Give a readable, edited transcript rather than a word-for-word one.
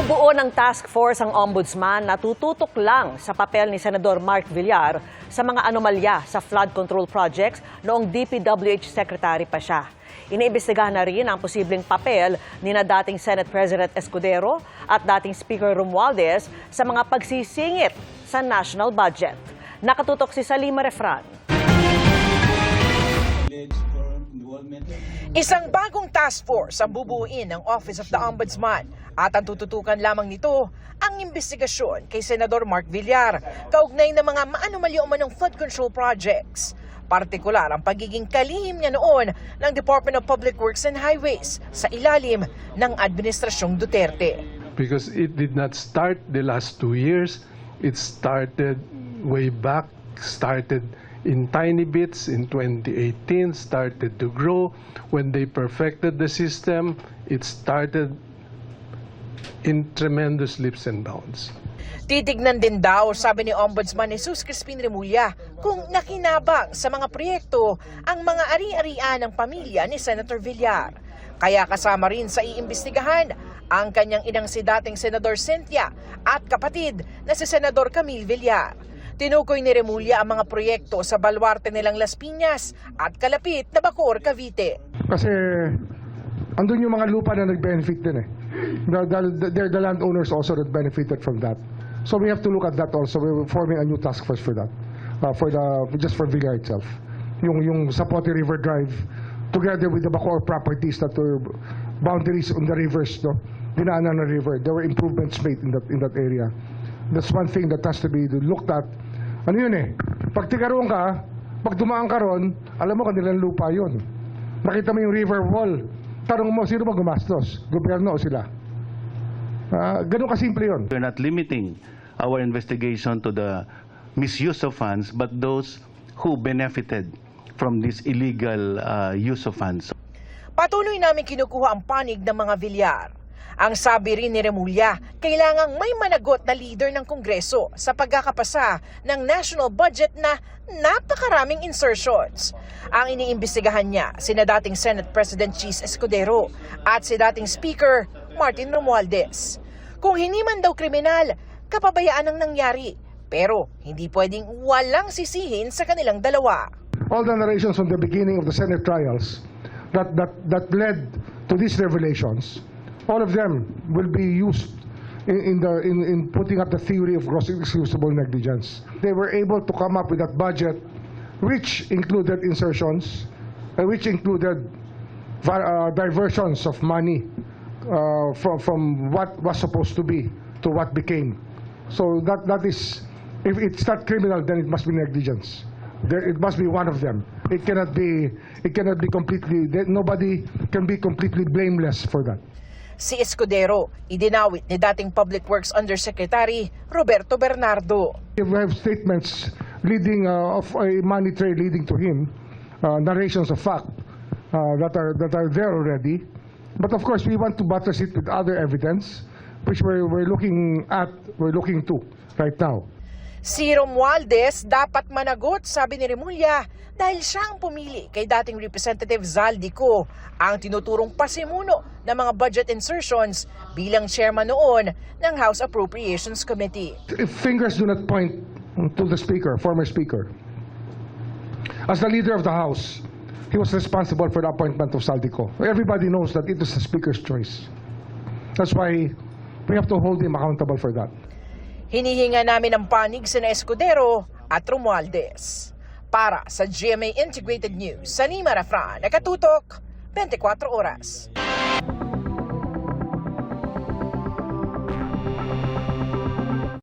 Binubuo ng task force ang ombudsman na tututok lang sa papel ni Senador Mark Villar sa mga anomalya sa flood control projects noong DPWH Secretary pa siya. Iniimbestigahan na rin ang posibleng papel ni na dating Senate President Escudero at dating Speaker Romualdez sa mga pagsisingit sa national budget. Nakatutok si Salima Refran. Isang bagong task force ang bubuuin ng Office of the Ombudsman at ang tututukan lamang nito ang investigasyon kay Senador Mark Villar kaugnay ng mga maanomalya umanong flood control projects. Partikular ang pagiging kalihim niya noon ng Department of Public Works and Highways sa ilalim ng Administrasyong Duterte. Because it did not start the last 2 years, it started way back, started in tiny bits in 2018, started to grow. When they perfected the system, it started in tremendous leaps and bounds. Titignan din daw, sabi ni Ombudsman Jesus Crispin Remulla, kung nakinabang sa mga proyekto ang mga ari-arian ng pamilya ni Senator Villar. Kaya kasama rin sa iimbestigahan ang kanyang inang si dating Senador Cynthia at kapatid na si Senador Camille Villar. Tinukoy ni Remulla ang mga proyekto sa baluarte nilang Las Piñas at kalapit na Bacoor, Cavite. Kasi andun yung mga lupa na nag-benefit din eh. They're the landowners also that benefited from that. So we have to look at that also. We're forming a new task force for that. Just for Villar itself. Yung Zapote River Drive, together with the Bacoor properties that were boundaries on the rivers, no? Dinaanan ng river. There were improvements made in that area. That's one thing that has to be looked at. Ano yun eh, pag tigaroon ka, pag dumaan ka ron, alam mo kanilang lupa yun. Nakita mo yung river wall, tanong mo, sino ba gumastos? Gobyerno o sila? Ganun kasimple yun. We're not limiting our investigation to the misuse of funds, but those who benefited from this illegal use of funds. Patuloy namin kinukuha ang panig ng mga Villar. Ang sabi rin ni Remulla, kailangang may managot na leader ng Kongreso sa pagkakapasa ng national budget na napakaraming insertions. Ang iniimbestigahan niya, sina dating Senate President Chis Escudero at si dating Speaker Martin Romualdez. Kung hindi man daw kriminal, kapabayaan ang nangyari. Pero hindi pwedeng walang sisihin sa kanilang dalawa. All the narrations from the beginning of the Senate trials that led to these revelations, all of them will be used in putting up the theory of gross excusable negligence. They were able to come up with that budget which included insertions, which included diversions of money from what was supposed to be to what became. So that is, if it's not criminal, then it must be negligence. It must be one of them. It cannot be completely, nobody can be completely blameless for that. Si Escudero, idinawit ni dating Public Works Undersecretary Roberto Bernardo. We have statements leading of a money trail leading to him, narrations of fact that are there already. But of course, we want to buttress it with other evidence, which we're looking to right now. Si Romualdez dapat managot, sabi ni Remulla, dahil siya ang pumili kay dating Representative Zaldico, ang tinuturong pasimuno ng mga budget insertions bilang chairman noon ng House Appropriations Committee. If fingers do not point to the speaker, former speaker, as the leader of the House, he was responsible for the appointment of Zaldico. Everybody knows that it was the speaker's choice. That's why we have to hold him accountable for that. Hinihinga namin ang panig sina Escudero at Romualdez. Para sa GMA Integrated News, Salima Refran, nakatutok, 24 oras.